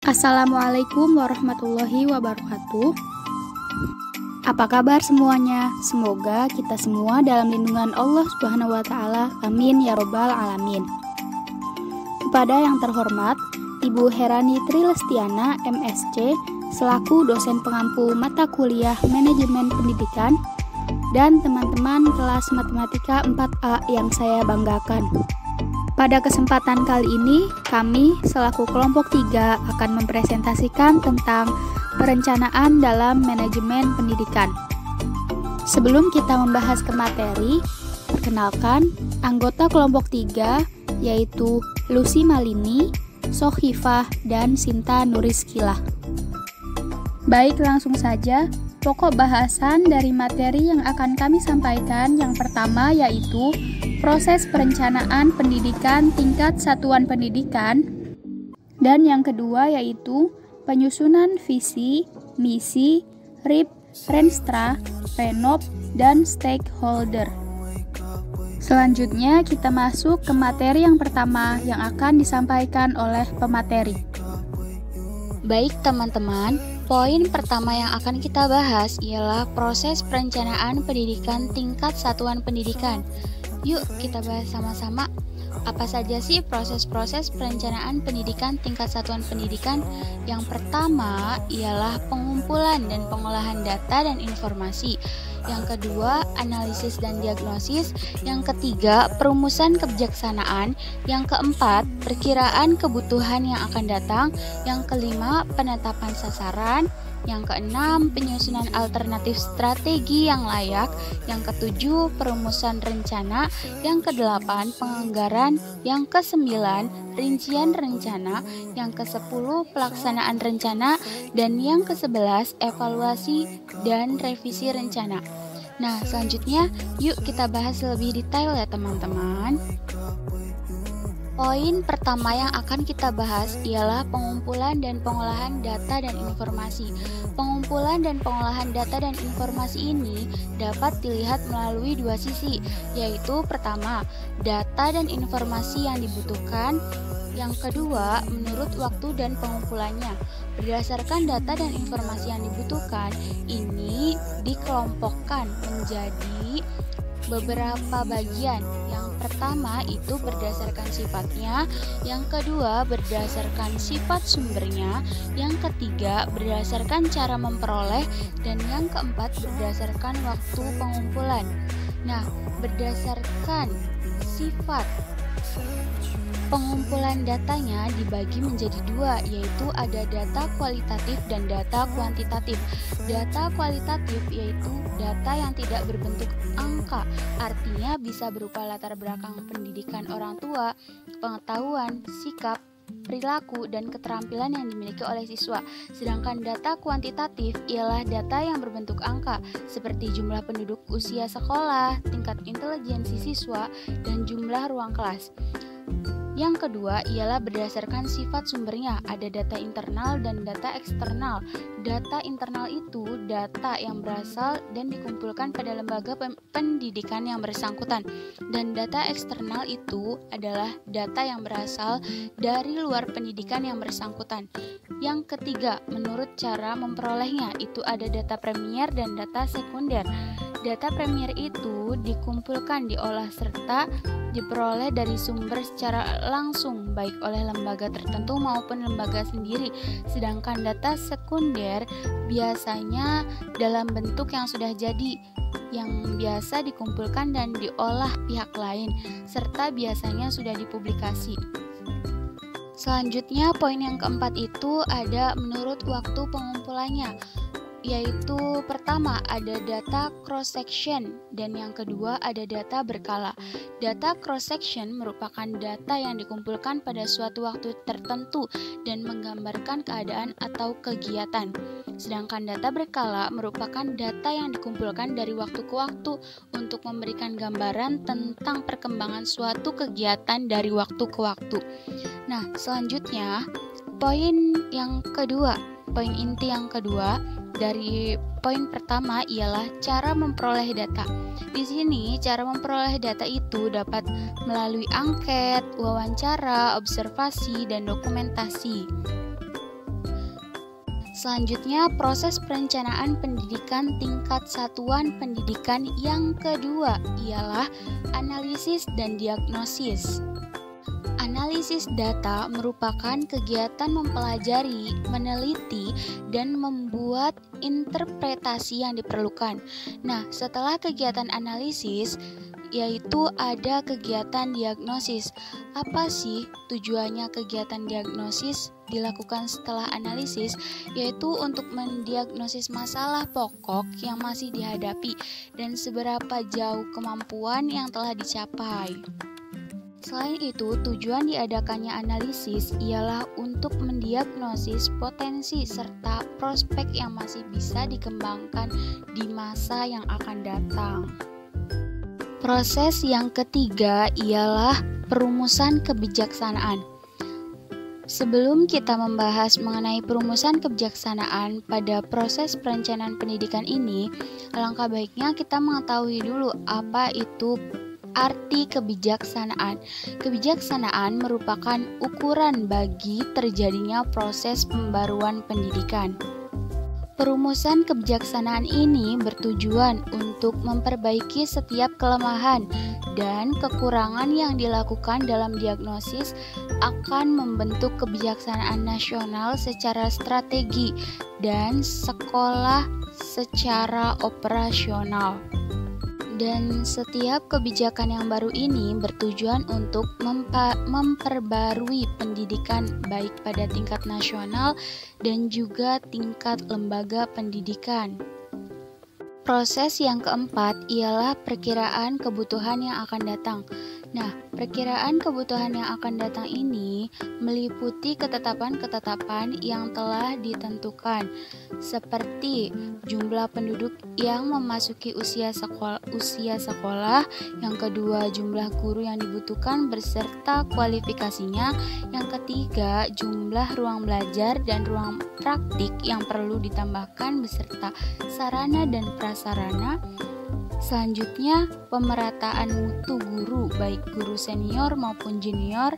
Assalamualaikum warahmatullahi wabarakatuh. Apa kabar semuanya? Semoga kita semua dalam lindungan Allah Subhanahu wa taala. Amin ya robbal alamin. Kepada yang terhormat Ibu Herani Trilestiana MSc selaku dosen pengampu mata kuliah Manajemen Pendidikan dan teman-teman kelas Matematika 4A yang saya banggakan. Pada kesempatan kali ini, kami selaku kelompok 3 akan mempresentasikan tentang perencanaan dalam manajemen pendidikan. Sebelum kita membahas ke materi, perkenalkan anggota kelompok 3 yaitu Lucy Malini, Sohifah, dan Sinta Nuriskila. Baik, langsung saja. Pokok bahasan dari materi yang akan kami sampaikan yang pertama yaitu proses perencanaan pendidikan tingkat satuan pendidikan, dan yang kedua yaitu penyusunan visi, misi, RIP, Renstra, Renop, dan stakeholder. Selanjutnya kita masuk ke materi yang pertama yang akan disampaikan oleh pemateri. Baik teman-teman, poin pertama yang akan kita bahas ialah proses perencanaan pendidikan tingkat satuan pendidikan. Yuk kita bahas sama-sama. Apa saja sih proses-proses perencanaan pendidikan tingkat satuan pendidikan? Yang pertama ialah pengumpulan dan pengolahan data dan informasi. Yang kedua, analisis dan diagnosis. Yang ketiga, perumusan kebijaksanaan. Yang keempat, perkiraan kebutuhan yang akan datang. Yang kelima, penetapan sasaran. Yang keenam, penyusunan alternatif strategi yang layak. Yang ketujuh, perumusan rencana. Yang kedelapan, penganggaran. Yang kesembilan, rincian rencana. Yang kesepuluh, pelaksanaan rencana. Dan yang kesebelas, evaluasi dan revisi rencana. Nah, selanjutnya yuk kita bahas lebih detail ya teman-teman. Poin pertama yang akan kita bahas ialah pengumpulan dan pengolahan data dan informasi. Pengumpulan dan pengolahan data dan informasi ini dapat dilihat melalui dua sisi, yaitu pertama, data dan informasi yang dibutuhkan. Yang kedua, menurut waktu dan pengumpulannya. Berdasarkan data dan informasi yang dibutuhkan, ini dikelompokkan menjadi beberapa bagian. Yang pertama itu berdasarkan sifatnya, yang kedua berdasarkan sifat sumbernya, yang ketiga berdasarkan cara memperoleh, dan yang keempat berdasarkan waktu pengumpulan. Nah, berdasarkan sifat pengumpulan datanya dibagi menjadi dua, yaitu ada data kualitatif dan data kuantitatif. Data kualitatif yaitu data yang tidak berbentuk angka, artinya bisa berupa latar belakang pendidikan orang tua, pengetahuan, sikap, perilaku, dan keterampilan yang dimiliki oleh siswa. Sedangkan data kuantitatif ialah data yang berbentuk angka, seperti jumlah penduduk, usia sekolah, tingkat intelijensi siswa, dan jumlah ruang kelas. Yang kedua ialah berdasarkan sifat sumbernya, ada data internal dan data eksternal. Data internal itu data yang berasal dan dikumpulkan pada lembaga pendidikan yang bersangkutan, dan data eksternal itu adalah data yang berasal dari luar pendidikan yang bersangkutan. Yang ketiga, menurut cara memperolehnya, itu ada data premier dan data sekunder. Data premier itu dikumpulkan, diolah, serta diperoleh dari sumber secara langsung, baik oleh lembaga tertentu maupun lembaga sendiri. Sedangkan data sekunder biasanya dalam bentuk yang sudah jadi, yang biasa dikumpulkan dan diolah pihak lain, serta biasanya sudah dipublikasi. Selanjutnya, poin yang keempat itu ada menurut waktu pengumpulannya, yaitu pertama ada data cross section dan yang kedua ada data berkala. Data cross section merupakan data yang dikumpulkan pada suatu waktu tertentu dan menggambarkan keadaan atau kegiatan. Sedangkan data berkala merupakan data yang dikumpulkan dari waktu ke waktu untuk memberikan gambaran tentang perkembangan suatu kegiatan dari waktu ke waktu. Nah, selanjutnya poin yang kedua, poin inti yang kedua dari poin pertama ialah cara memperoleh data. Di sini cara memperoleh data itu dapat melalui angket, wawancara, observasi, dan dokumentasi. Selanjutnya, proses perencanaan pendidikan tingkat satuan pendidikan yang kedua ialah analisis dan diagnosis. Analisis data merupakan kegiatan mempelajari, meneliti, dan membuat interpretasi yang diperlukan. Nah, setelah kegiatan analisis, yaitu ada kegiatan diagnosis. Apa sih tujuannya kegiatan diagnosis dilakukan setelah analisis? Yaitu untuk mendiagnosis masalah pokok yang masih dihadapi dan seberapa jauh kemampuan yang telah dicapai. Selain itu, tujuan diadakannya analisis ialah untuk mendiagnosis potensi serta prospek yang masih bisa dikembangkan di masa yang akan datang. Proses yang ketiga ialah perumusan kebijaksanaan. Sebelum kita membahas mengenai perumusan kebijaksanaan pada proses perencanaan pendidikan ini, alangkah baiknya kita mengetahui dulu apa itu arti kebijaksanaan. Kebijaksanaan merupakan ukuran bagi terjadinya proses pembaruan pendidikan. Perumusan kebijaksanaan ini bertujuan untuk memperbaiki setiap kelemahan dan kekurangan yang dilakukan dalam diagnosis akan membentuk kebijaksanaan nasional secara strategi dan sekolah secara operasional. Dan setiap kebijakan yang baru ini bertujuan untuk memperbarui pendidikan baik pada tingkat nasional dan juga tingkat lembaga pendidikan. Proses yang keempat ialah perkiraan kebutuhan yang akan datang. Nah, perkiraan kebutuhan yang akan datang ini meliputi ketetapan-ketetapan yang telah ditentukan, seperti jumlah penduduk yang memasuki usia sekolah, yang kedua jumlah guru yang dibutuhkan beserta kualifikasinya, yang ketiga jumlah ruang belajar dan ruang praktik yang perlu ditambahkan beserta sarana dan prasarana. Selanjutnya, pemerataan mutu guru, baik guru senior maupun junior,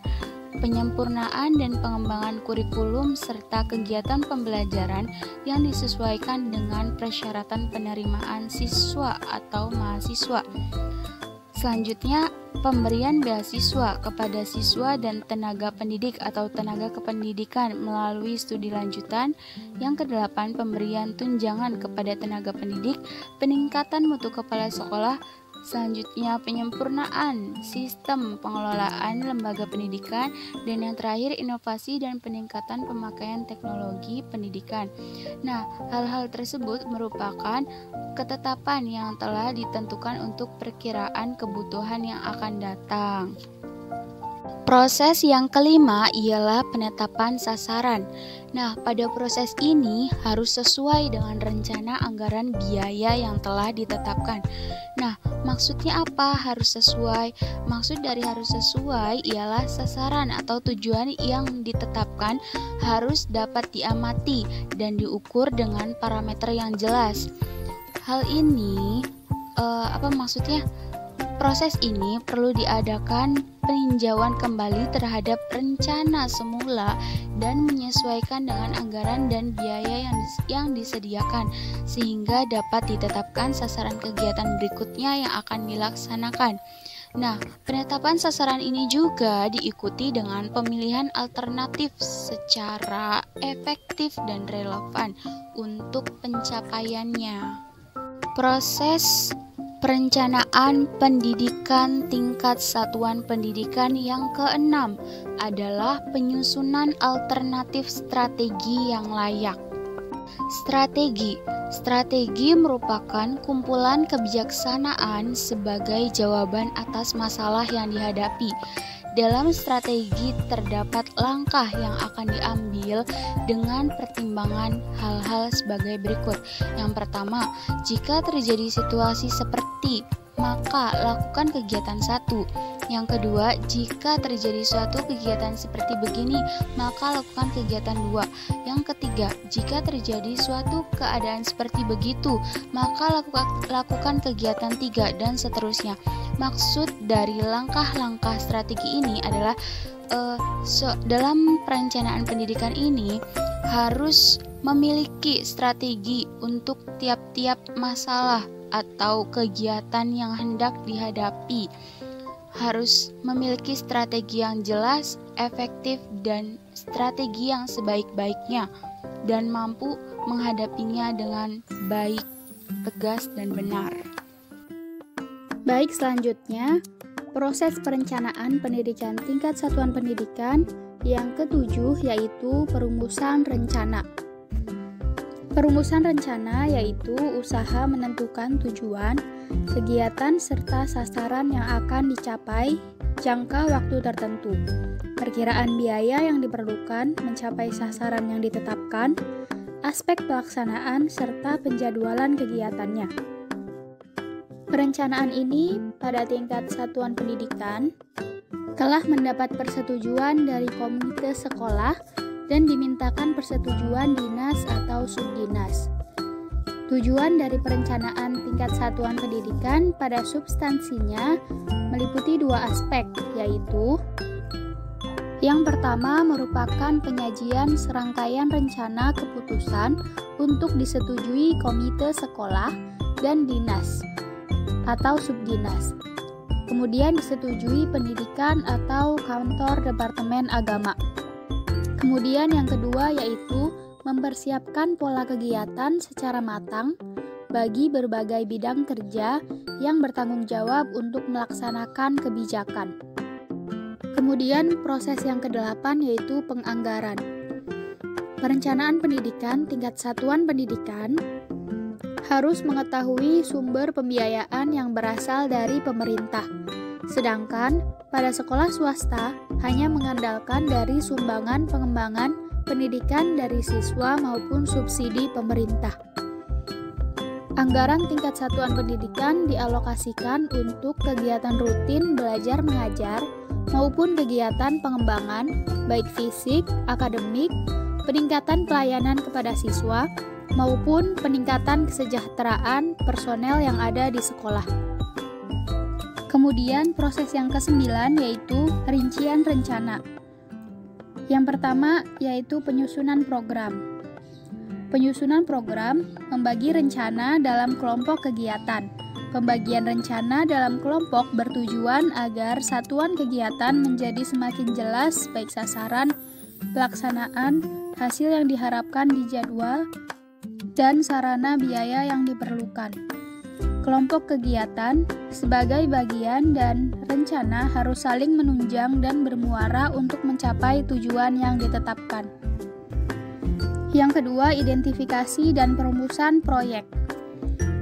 penyempurnaan dan pengembangan kurikulum, serta kegiatan pembelajaran yang disesuaikan dengan persyaratan penerimaan siswa atau mahasiswa. Selanjutnya, pemberian beasiswa kepada siswa dan tenaga pendidik atau tenaga kependidikan melalui studi lanjutan. Yang kedelapan, pemberian tunjangan kepada tenaga pendidik, peningkatan mutu kepala sekolah. Selanjutnya, penyempurnaan sistem pengelolaan lembaga pendidikan, dan yang terakhir, inovasi dan peningkatan pemakaian teknologi pendidikan. Nah, hal-hal tersebut merupakan ketetapan yang telah ditentukan untuk perkiraan kebutuhan yang akan datang. Proses yang kelima ialah penetapan sasaran. Nah, pada proses ini harus sesuai dengan rencana anggaran biaya yang telah ditetapkan. Nah, maksudnya apa harus sesuai? Maksud dari harus sesuai ialah sasaran atau tujuan yang ditetapkan harus dapat diamati dan diukur dengan parameter yang jelas. Hal ini, maksudnya? Proses ini perlu diadakan peninjauan kembali terhadap rencana semula dan menyesuaikan dengan anggaran dan biaya yang disediakan sehingga dapat ditetapkan sasaran kegiatan berikutnya yang akan dilaksanakan. Nah, penetapan sasaran ini juga diikuti dengan pemilihan alternatif secara efektif dan relevan untuk pencapaiannya. Proses perencanaan pendidikan tingkat satuan pendidikan yang keenam adalah penyusunan alternatif strategi yang layak. Strategi merupakan kumpulan kebijaksanaan sebagai jawaban atas masalah yang dihadapi. Dalam strategi terdapat langkah yang akan diambil dengan pertimbangan hal-hal sebagai berikut. Yang pertama, jika terjadi situasi seperti, maka lakukan kegiatan 1. Yang kedua, jika terjadi suatu kegiatan seperti begini, maka lakukan kegiatan 2. Yang ketiga, jika terjadi suatu keadaan seperti begitu, maka lakukan kegiatan 3 dan seterusnya. Maksud dari langkah-langkah strategi ini adalah dalam perencanaan pendidikan ini harus memiliki strategi untuk tiap-tiap masalah atau kegiatan yang hendak dihadapi. Harus memiliki strategi yang jelas, efektif, dan strategi yang sebaik-baiknya, dan mampu menghadapinya dengan baik, tegas, dan benar. Baik, selanjutnya proses perencanaan pendidikan tingkat satuan pendidikan yang ke-7 yaitu perumusan rencana. Perumusan rencana yaitu usaha menentukan tujuan, kegiatan, serta sasaran yang akan dicapai jangka waktu tertentu, perkiraan biaya yang diperlukan mencapai sasaran yang ditetapkan, aspek pelaksanaan, serta penjadwalan kegiatannya. Perencanaan ini pada tingkat satuan pendidikan telah mendapat persetujuan dari komite sekolah dan dimintakan persetujuan dinas atau subdinas. Tujuan dari perencanaan tingkat satuan pendidikan pada substansinya meliputi 2 aspek, yaitu yang pertama merupakan penyajian serangkaian rencana keputusan untuk disetujui komite sekolah dan dinas atau subdinas. Kemudian disetujui pendidikan atau kantor departemen agama. Kemudian yang kedua yaitu mempersiapkan pola kegiatan secara matang bagi berbagai bidang kerja yang bertanggung jawab untuk melaksanakan kebijakan. Kemudian proses yang ke-8 yaitu penganggaran. Perencanaan pendidikan tingkat satuan pendidikan harus mengetahui sumber pembiayaan yang berasal dari pemerintah. Sedangkan pada sekolah swasta hanya mengandalkan dari sumbangan pengembangan pendidikan dari siswa maupun subsidi pemerintah. Anggaran tingkat satuan pendidikan dialokasikan untuk kegiatan rutin belajar mengajar maupun kegiatan pengembangan baik fisik, akademik, peningkatan pelayanan kepada siswa, maupun peningkatan kesejahteraan personel yang ada di sekolah. Kemudian proses yang ke-9 yaitu rincian rencana. Yang pertama yaitu penyusunan program. Penyusunan program membagi rencana dalam kelompok kegiatan. Pembagian rencana dalam kelompok bertujuan agar satuan kegiatan menjadi semakin jelas baik sasaran, pelaksanaan, hasil yang diharapkan di jadwal, dan sarana biaya yang diperlukan. Kelompok kegiatan sebagai bagian dan rencana harus saling menunjang dan bermuara untuk mencapai tujuan yang ditetapkan. Yang kedua, identifikasi dan perumusan proyek.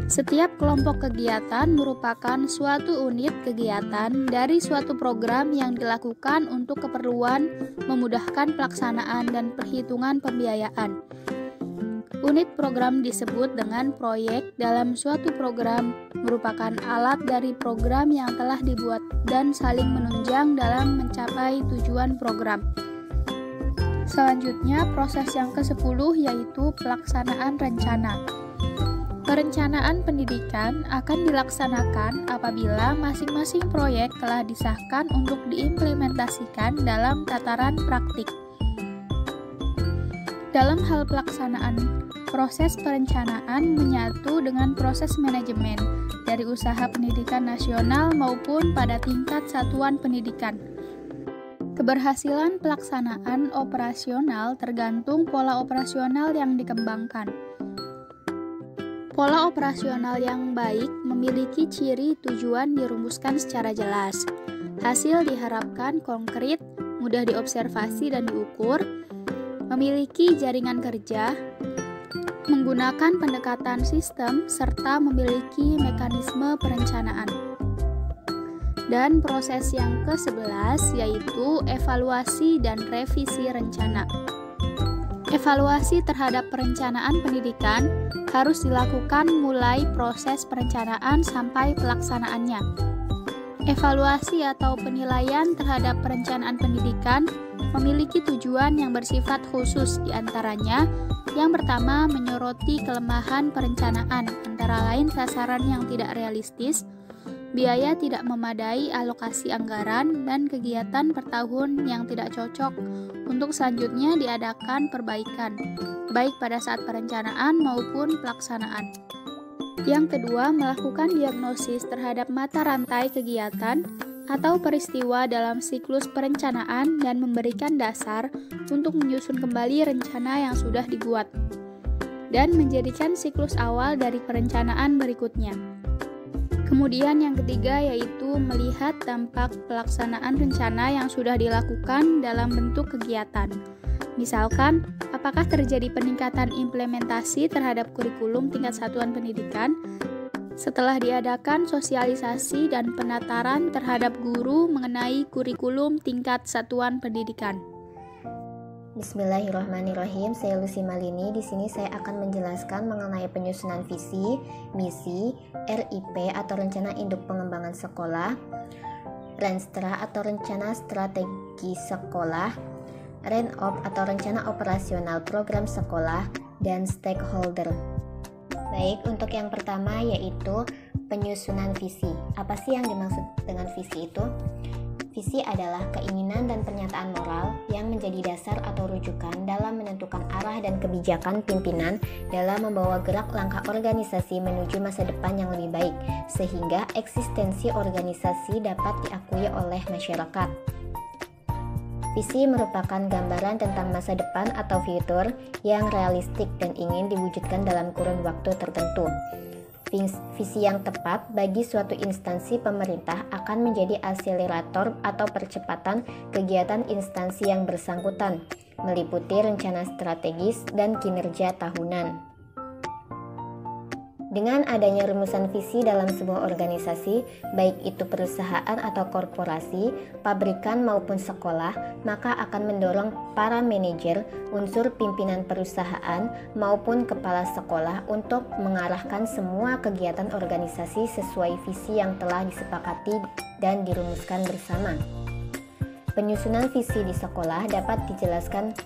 Setiap kelompok kegiatan merupakan suatu unit kegiatan dari suatu program yang dilakukan untuk keperluan memudahkan pelaksanaan dan perhitungan pembiayaan. Unit program disebut dengan proyek dalam suatu program merupakan alat dari program yang telah dibuat dan saling menunjang dalam mencapai tujuan program. Selanjutnya, proses yang ke-10 yaitu pelaksanaan rencana. Perencanaan pendidikan akan dilaksanakan apabila masing-masing proyek telah disahkan untuk diimplementasikan dalam tataran praktik. Dalam hal pelaksanaan, proses perencanaan menyatu dengan proses manajemen dari usaha pendidikan nasional maupun pada tingkat satuan pendidikan. Keberhasilan pelaksanaan operasional tergantung pola operasional yang dikembangkan. Pola operasional yang baik memiliki ciri tujuan dirumuskan secara jelas. Hasil diharapkan konkret, mudah diobservasi dan diukur, memiliki jaringan kerja, menggunakan pendekatan sistem, serta memiliki mekanisme perencanaan. Dan proses yang ke-11 yaitu evaluasi dan revisi rencana. Evaluasi terhadap perencanaan pendidikan harus dilakukan mulai proses perencanaan sampai pelaksanaannya. Evaluasi atau penilaian terhadap perencanaan pendidikan memiliki tujuan yang bersifat khusus, diantaranya yang pertama menyoroti kelemahan perencanaan, antara lain sasaran yang tidak realistis, biaya tidak memadai, alokasi anggaran, dan kegiatan per tahun yang tidak cocok. Untuk selanjutnya diadakan perbaikan, baik pada saat perencanaan maupun pelaksanaan. Yang kedua, melakukan diagnosis terhadap mata rantai kegiatan atau peristiwa dalam siklus perencanaan dan memberikan dasar untuk menyusun kembali rencana yang sudah dibuat dan menjadikan siklus awal dari perencanaan berikutnya. Kemudian yang ketiga yaitu melihat dampak pelaksanaan rencana yang sudah dilakukan dalam bentuk kegiatan. Misalkan, apakah terjadi peningkatan implementasi terhadap kurikulum tingkat satuan pendidikan setelah diadakan sosialisasi dan penataran terhadap guru mengenai kurikulum tingkat satuan pendidikan. Bismillahirrahmanirrahim. Saya Lucy Malini. Di sini saya akan menjelaskan mengenai penyusunan visi, misi, RIP atau rencana induk pengembangan sekolah, Renstra atau rencana strategi sekolah, Renop atau rencana operasional program sekolah, dan stakeholder. Baik, untuk yang pertama yaitu penyusunan visi. Apa sih yang dimaksud dengan visi itu? Visi adalah keinginan dan pernyataan moral yang menjadi dasar atau rujukan dalam menentukan arah dan kebijakan pimpinan dalam membawa gerak langkah organisasi menuju masa depan yang lebih baik, sehingga eksistensi organisasi dapat diakui oleh masyarakat. Visi merupakan gambaran tentang masa depan atau future yang realistik dan ingin diwujudkan dalam kurun waktu tertentu. Visi yang tepat bagi suatu instansi pemerintah akan menjadi akselerator atau percepatan kegiatan instansi yang bersangkutan, meliputi rencana strategis dan kinerja tahunan. Dengan adanya rumusan visi dalam sebuah organisasi, baik itu perusahaan atau korporasi, pabrikan maupun sekolah, maka akan mendorong para manajer, unsur pimpinan perusahaan, maupun kepala sekolah untuk mengarahkan semua kegiatan organisasi sesuai visi yang telah disepakati dan dirumuskan bersama. Penyusunan visi di sekolah dapat dijelaskan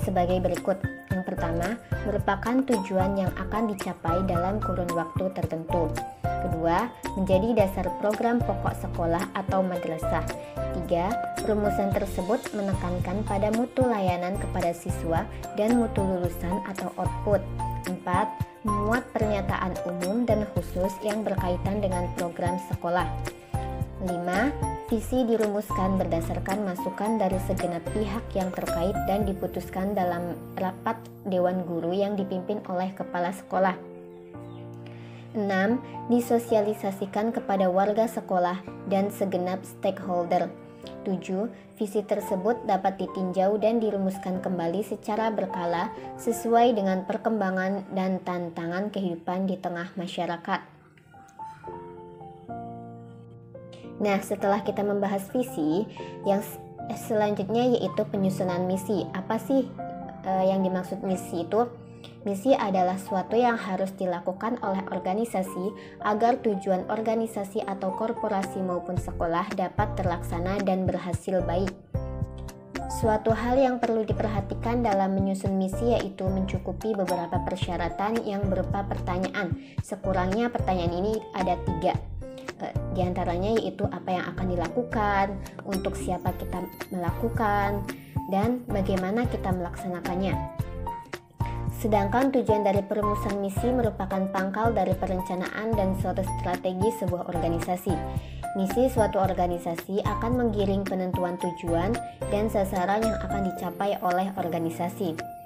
sebagai berikut. Yang pertama, merupakan tujuan yang akan dicapai dalam kurun waktu tertentu. Kedua, menjadi dasar program pokok sekolah atau madrasah. Tiga, rumusan tersebut menekankan pada mutu layanan kepada siswa dan mutu lulusan atau output. Empat, memuat pernyataan umum dan khusus yang berkaitan dengan program sekolah. 5. Visi dirumuskan berdasarkan masukan dari segenap pihak yang terkait dan diputuskan dalam rapat Dewan Guru yang dipimpin oleh kepala sekolah. 6. Disosialisasikan kepada warga sekolah dan segenap stakeholder. 7. Visi tersebut dapat ditinjau dan dirumuskan kembali secara berkala sesuai dengan perkembangan dan tantangan kehidupan di tengah masyarakat. Nah, setelah kita membahas visi, yang selanjutnya yaitu penyusunan misi. Apa sih yang dimaksud misi itu? Misi adalah suatu yang harus dilakukan oleh organisasi agar tujuan organisasi atau korporasi maupun sekolah dapat terlaksana dan berhasil baik. Suatu hal yang perlu diperhatikan dalam menyusun misi yaitu mencukupi beberapa persyaratan yang berupa pertanyaan. Sekurangnya pertanyaan ini ada 3. Di antaranya yaitu apa yang akan dilakukan, untuk siapa kita melakukan, dan bagaimana kita melaksanakannya. Sedangkan tujuan dari perumusan misi merupakan pangkal dari perencanaan dan suatu strategi sebuah organisasi. Misi suatu organisasi akan menggiring penentuan tujuan dan sasaran yang akan dicapai oleh organisasi.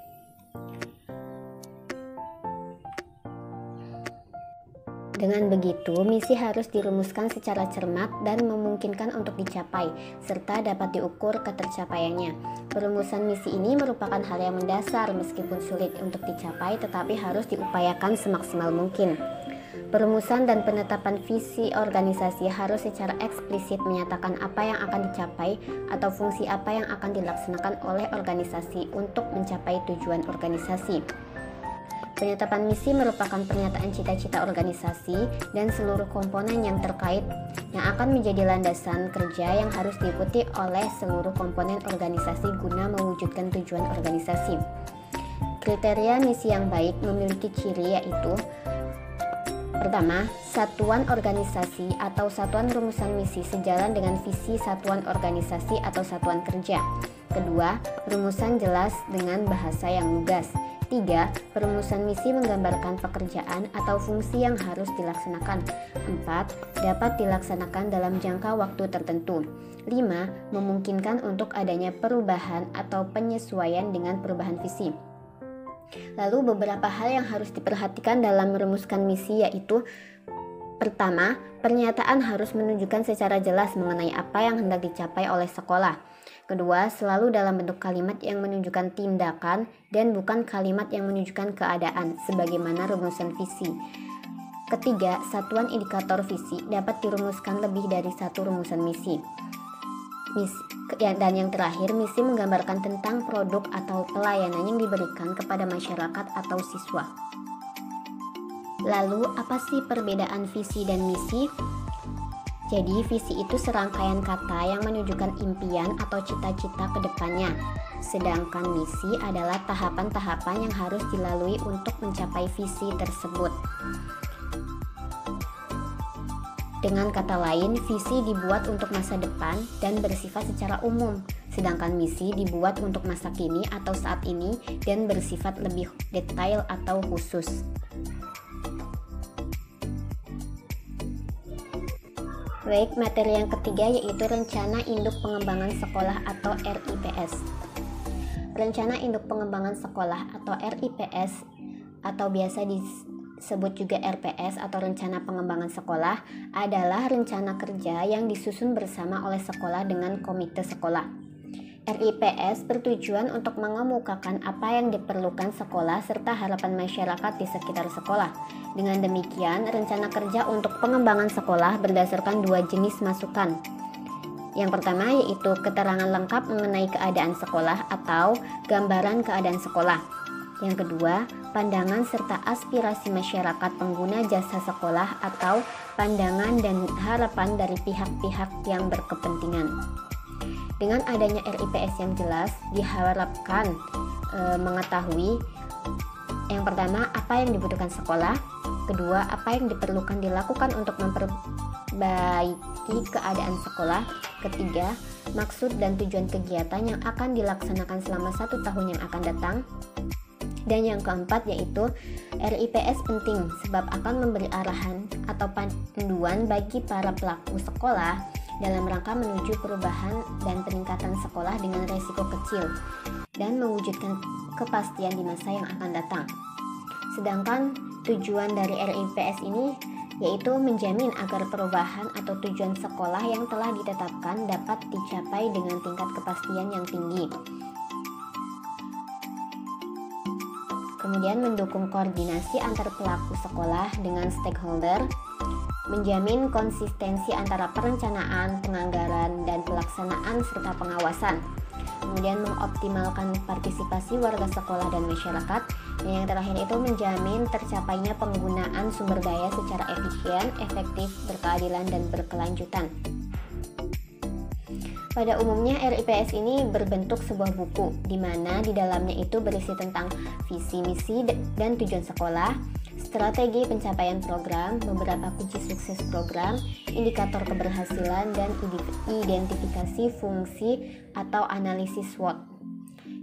Dengan begitu, misi harus dirumuskan secara cermat dan memungkinkan untuk dicapai, serta dapat diukur ketercapaiannya. Perumusan misi ini merupakan hal yang mendasar meskipun sulit untuk dicapai, tetapi harus diupayakan semaksimal mungkin. Perumusan dan penetapan visi organisasi harus secara eksplisit menyatakan apa yang akan dicapai atau fungsi apa yang akan dilaksanakan oleh organisasi untuk mencapai tujuan organisasi. Penyetapan misi merupakan pernyataan cita-cita organisasi dan seluruh komponen yang terkait yang akan menjadi landasan kerja yang harus diikuti oleh seluruh komponen organisasi guna mewujudkan tujuan organisasi. Kriteria misi yang baik memiliki ciri yaitu Pertama, satuan organisasi atau satuan rumusan misi sejalan dengan visi satuan organisasi atau satuan kerja. Kedua, rumusan jelas dengan bahasa yang lugas. 3. Perumusan misi menggambarkan pekerjaan atau fungsi yang harus dilaksanakan. 4. Dapat dilaksanakan dalam jangka waktu tertentu. 5. Memungkinkan untuk adanya perubahan atau penyesuaian dengan perubahan visi. Lalu beberapa hal yang harus diperhatikan dalam merumuskan misi yaitu: pertama, pernyataan harus menunjukkan secara jelas mengenai apa yang hendak dicapai oleh sekolah. Kedua, selalu dalam bentuk kalimat yang menunjukkan tindakan dan bukan kalimat yang menunjukkan keadaan, sebagaimana rumusan visi. Ketiga, satuan indikator visi dapat dirumuskan lebih dari satu rumusan misi. Dan yang terakhir, misi menggambarkan tentang produk atau pelayanan yang diberikan kepada masyarakat atau siswa. Lalu, apa sih perbedaan visi dan misi? Jadi, visi itu serangkaian kata yang menunjukkan impian atau cita-cita ke depannya. Sedangkan misi adalah tahapan-tahapan yang harus dilalui untuk mencapai visi tersebut. Dengan kata lain, visi dibuat untuk masa depan dan bersifat secara umum, sedangkan misi dibuat untuk masa kini atau saat ini dan bersifat lebih detail atau khusus. Baik, materi yang ketiga yaitu Rencana Induk Pengembangan Sekolah atau RIPS. Rencana Induk Pengembangan Sekolah atau RIPS atau biasa disebut juga RPS atau Rencana Pengembangan Sekolah adalah rencana kerja yang disusun bersama oleh sekolah dengan komite sekolah. RIPS bertujuan untuk mengemukakan apa yang diperlukan sekolah serta harapan masyarakat di sekitar sekolah. Dengan demikian, rencana kerja untuk pengembangan sekolah berdasarkan dua jenis masukan. Yang pertama yaitu keterangan lengkap mengenai keadaan sekolah atau gambaran keadaan sekolah. Yang kedua, pandangan serta aspirasi masyarakat pengguna jasa sekolah atau pandangan dan harapan dari pihak-pihak yang berkepentingan. Dengan adanya RIPS yang jelas, diharapkan mengetahui yang pertama, apa yang dibutuhkan sekolah. Kedua, apa yang diperlukan dilakukan untuk memperbaiki keadaan sekolah. Ketiga, maksud dan tujuan kegiatan yang akan dilaksanakan selama 1 tahun yang akan datang. Dan yang keempat yaitu RIPS penting sebab akan memberi arahan atau panduan bagi para pelaku sekolah dalam rangka menuju perubahan dan peningkatan sekolah dengan resiko kecil dan mewujudkan kepastian di masa yang akan datang. Sedangkan tujuan dari RIPS ini yaitu menjamin agar perubahan atau tujuan sekolah yang telah ditetapkan dapat dicapai dengan tingkat kepastian yang tinggi. Kemudian mendukung koordinasi antar pelaku sekolah dengan stakeholder, menjamin konsistensi antara perencanaan, penganggaran, dan pelaksanaan serta pengawasan. Kemudian mengoptimalkan partisipasi warga sekolah dan masyarakat. Dan yang terakhir itu menjamin tercapainya penggunaan sumber daya secara efisien, efektif, berkeadilan, dan berkelanjutan. Pada umumnya RIPS ini berbentuk sebuah buku di mana di dalamnya itu berisi tentang visi, misi, dan tujuan sekolah, strategi pencapaian program, beberapa kunci sukses program, indikator keberhasilan, dan identifikasi fungsi atau analisis SWOT.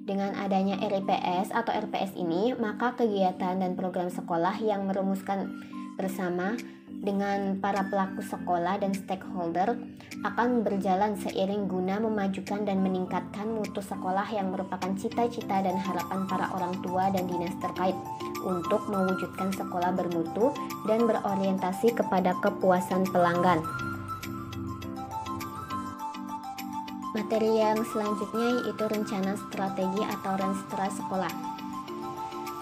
Dengan adanya RIPS atau RPS ini, maka kegiatan dan program sekolah yang merumuskan bersama dengan para pelaku sekolah dan stakeholder akan berjalan seiring guna memajukan dan meningkatkan mutu sekolah yang merupakan cita-cita dan harapan para orang tua dan dinas terkait untuk mewujudkan sekolah bermutu dan berorientasi kepada kepuasan pelanggan. Materi yang selanjutnya yaitu rencana strategi atau renstra sekolah.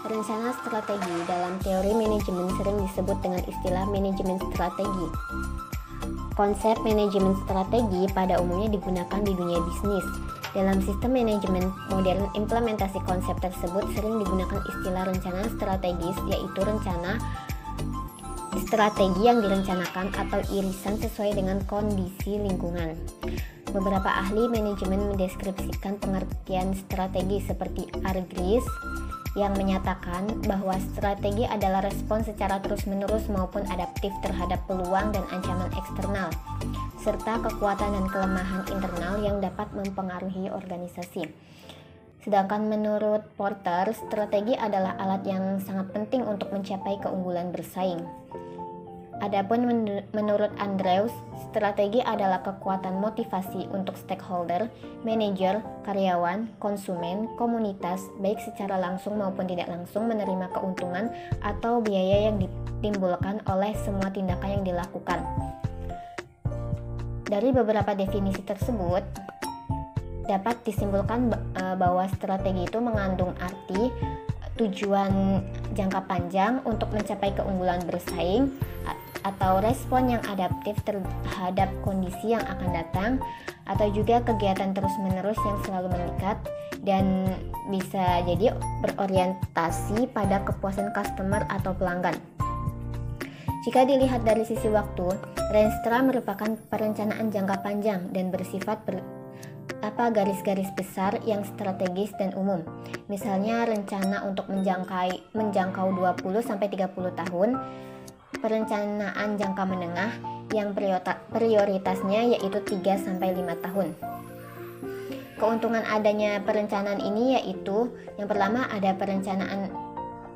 Rencana strategi dalam teori manajemen sering disebut dengan istilah manajemen strategi. Konsep manajemen strategi pada umumnya digunakan di dunia bisnis. Dalam sistem manajemen modern, implementasi konsep tersebut sering digunakan istilah rencana strategis, yaitu rencana strategi yang direncanakan atau irisan sesuai dengan kondisi lingkungan. Beberapa ahli manajemen mendeskripsikan pengertian strategi seperti Argris, yang menyatakan bahwa strategi adalah respons secara terus-menerus maupun adaptif terhadap peluang dan ancaman eksternal, serta kekuatan dan kelemahan internal yang dapat mempengaruhi organisasi. Sedangkan menurut Porter, strategi adalah alat yang sangat penting untuk mencapai keunggulan bersaing. Adapun menurut Andrews, strategi adalah kekuatan motivasi untuk stakeholder, manajer, karyawan, konsumen, komunitas, baik secara langsung maupun tidak langsung menerima keuntungan atau biaya yang ditimbulkan oleh semua tindakan yang dilakukan. Dari beberapa definisi tersebut, dapat disimpulkan bahwa strategi itu mengandung arti tujuan jangka panjang untuk mencapai keunggulan bersaing atau respon yang adaptif terhadap kondisi yang akan datang, atau juga kegiatan terus-menerus yang selalu meningkat dan bisa jadi berorientasi pada kepuasan customer atau pelanggan. Jika dilihat dari sisi waktu, Renstra merupakan perencanaan jangka panjang dan bersifat garis-garis besar yang strategis dan umum. Misalnya rencana untuk menjangkau 20-30 tahun, perencanaan jangka menengah yang prioritasnya yaitu 3-5 tahun. Keuntungan adanya perencanaan ini yaitu yang pertama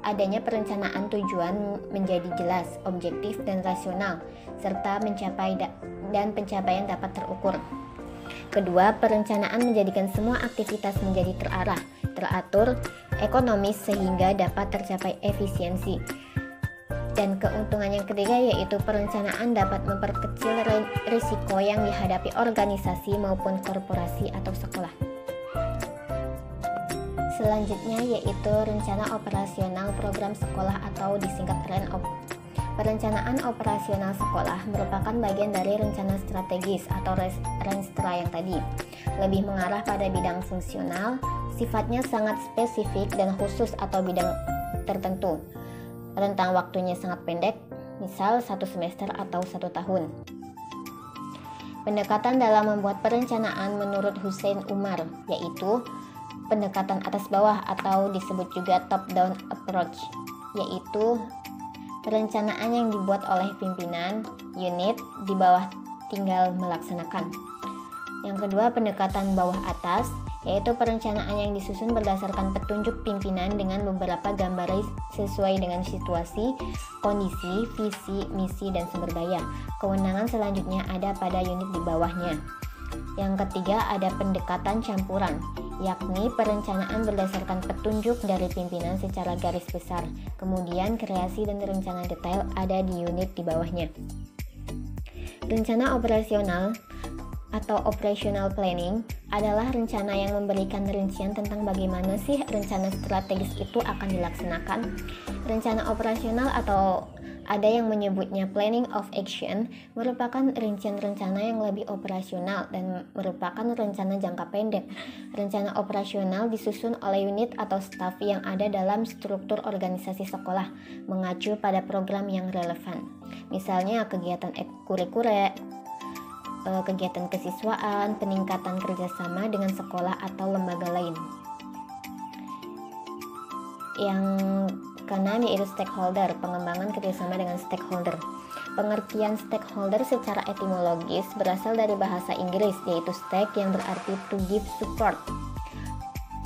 adanya perencanaan tujuan menjadi jelas, objektif dan rasional, serta pencapaian dapat terukur. Kedua, perencanaan menjadikan semua aktivitas menjadi terarah, teratur, ekonomis sehingga dapat tercapai efisiensi. Dan keuntungan yang ketiga yaitu perencanaan dapat memperkecil risiko yang dihadapi organisasi maupun korporasi atau sekolah. Selanjutnya yaitu rencana operasional program sekolah atau disingkat RENOP. Perencanaan operasional sekolah merupakan bagian dari rencana strategis atau Renstra yang tadi. Lebih mengarah pada bidang fungsional, sifatnya sangat spesifik dan khusus atau bidang tertentu. Rentang waktunya sangat pendek, misal 1 semester atau 1 tahun. Pendekatan dalam membuat perencanaan menurut Hussein Umar yaitu pendekatan atas bawah atau disebut juga top-down approach, yaitu perencanaan yang dibuat oleh pimpinan unit di bawah tinggal melaksanakan. Yang kedua, pendekatan bawah atas, yaitu perencanaan yang disusun berdasarkan petunjuk pimpinan dengan beberapa gambaran sesuai dengan situasi, kondisi, visi, misi, dan sumber daya. Kewenangan selanjutnya ada pada unit di bawahnya. Yang ketiga, ada pendekatan campuran, yakni perencanaan berdasarkan petunjuk dari pimpinan secara garis besar, kemudian kreasi dan rencana detail ada di unit di bawahnya. Rencana operasional atau operational planning adalah rencana yang memberikan rincian tentang bagaimana sih rencana strategis itu akan dilaksanakan. Rencana operasional atau ada yang menyebutnya planning of action merupakan rincian rencana yang lebih operasional dan merupakan rencana jangka pendek. Rencana operasional disusun oleh unit atau staf yang ada dalam struktur organisasi sekolah, mengacu pada program yang relevan. Misalnya kegiatan kurikuler, kegiatan kesiswaan, peningkatan kerjasama dengan sekolah atau lembaga lain. Yang keenam yaitu stakeholder, pengembangan kerjasama dengan stakeholder. Pengertian stakeholder secara etimologis berasal dari bahasa Inggris yaitu stake yang berarti to give support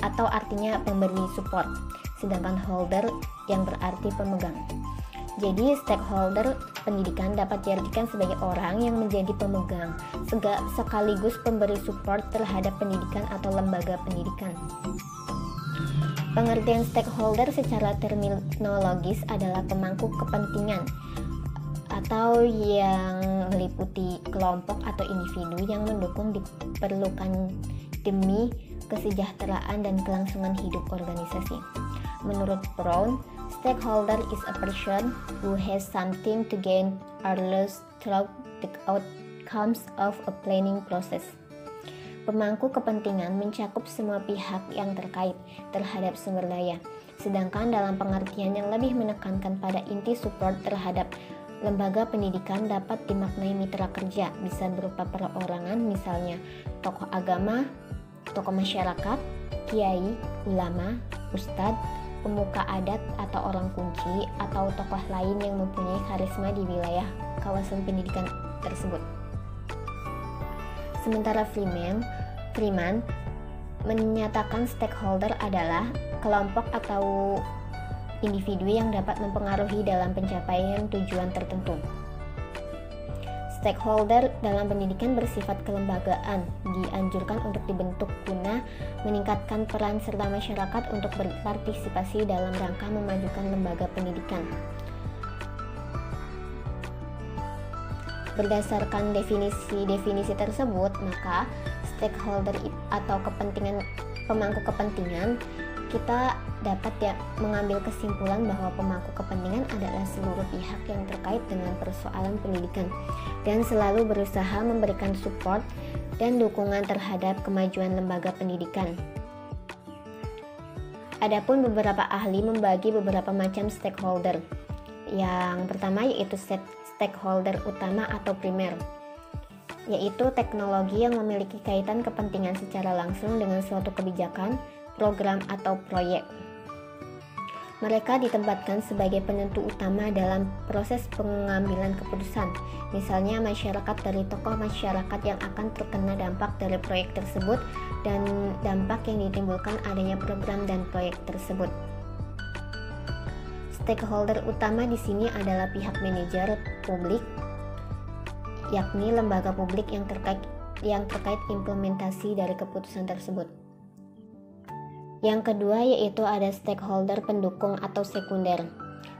atau artinya pemberi support, sedangkan holder yang berarti pemegang. Jadi stakeholder pendidikan dapat diartikan sebagai orang yang menjadi pemegang sekaligus pemberi support terhadap pendidikan atau lembaga pendidikan. Pengertian stakeholder secara terminologis adalah pemangku kepentingan atau yang meliputi kelompok atau individu yang mendukung diperlukan demi kesejahteraan dan kelangsungan hidup organisasi. Menurut Brown, stakeholder is a person who has something to gain or lose through the outcomes of a planning process. Pemangku kepentingan mencakup semua pihak yang terkait terhadap sumber daya, sedangkan dalam pengertian yang lebih menekankan pada inti support terhadap lembaga pendidikan dapat dimaknai mitra kerja, bisa berupa perorangan misalnya tokoh agama, tokoh masyarakat, kiai, ulama, ustadz, pemuka adat atau orang kunci atau tokoh lain yang mempunyai karisma di wilayah kawasan pendidikan tersebut. Sementara Freeman menyatakan stakeholder adalah kelompok atau individu yang dapat mempengaruhi dalam pencapaian tujuan tertentu. Stakeholder dalam pendidikan bersifat kelembagaan, dianjurkan untuk dibentuk guna meningkatkan peran serta masyarakat untuk berpartisipasi dalam rangka memajukan lembaga pendidikan. Berdasarkan definisi tersebut, maka stakeholder atau pemangku kepentingan, kita dapat mengambil kesimpulan bahwa pemangku kepentingan adalah seluruh pihak yang terkait dengan persoalan pendidikan dan selalu berusaha memberikan support dan dukungan terhadap kemajuan lembaga pendidikan. Adapun beberapa ahli membagi beberapa macam stakeholder. Yang pertama yaitu stakeholder utama atau primer, yaitu teknologi yang memiliki kaitan kepentingan secara langsung dengan suatu kebijakan, program, atau proyek. Mereka ditempatkan sebagai penentu utama dalam proses pengambilan keputusan, misalnya masyarakat dari tokoh masyarakat yang akan terkena dampak dari proyek tersebut dan dampak yang ditimbulkan adanya program dan proyek tersebut. Stakeholder utama di sini adalah pihak manajer publik, yakni lembaga publik yang terkait implementasi dari keputusan tersebut. Yang kedua yaitu ada stakeholder pendukung atau sekunder,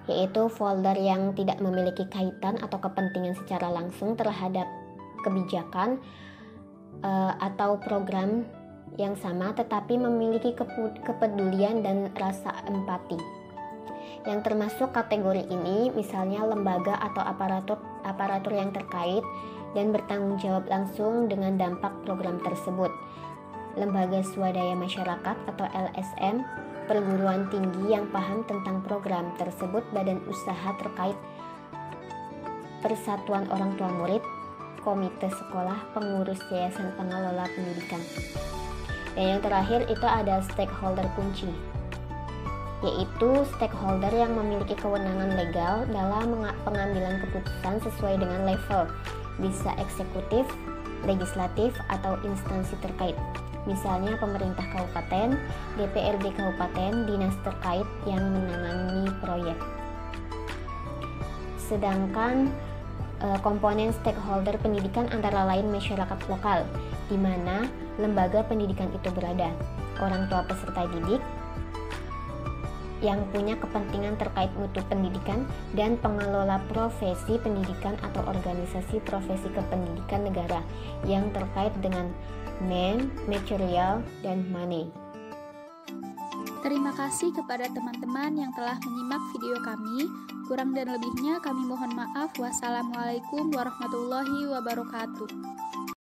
yaitu folder yang tidak memiliki kaitan atau kepentingan secara langsung terhadap kebijakan atau program yang sama, tetapi memiliki kepedulian dan rasa empati. Yang termasuk kategori ini misalnya lembaga atau aparatur yang terkait dan bertanggung jawab langsung dengan dampak program tersebut. Lembaga swadaya masyarakat atau LSM, perguruan tinggi yang paham tentang program tersebut, badan usaha terkait, persatuan orang tua murid, komite sekolah, pengurus yayasan pengelola pendidikan. Dan yang terakhir itu ada stakeholder kunci, yaitu stakeholder yang memiliki kewenangan legal dalam pengambilan keputusan sesuai dengan level, bisa eksekutif, legislatif, atau instansi terkait. Misalnya pemerintah kabupaten, DPRD kabupaten, dinas terkait yang menangani proyek. Sedangkan komponen stakeholder pendidikan antara lain masyarakat lokal, di mana lembaga pendidikan itu berada, orang tua peserta didik yang punya kepentingan terkait mutu pendidikan, dan pengelola profesi pendidikan atau organisasi profesi kependidikan negara yang terkait dengan man, material, dan money. Terima kasih kepada teman-teman yang telah menyimak video kami. Kurang dan lebihnya kami mohon maaf. Wassalamualaikum warahmatullahi wabarakatuh.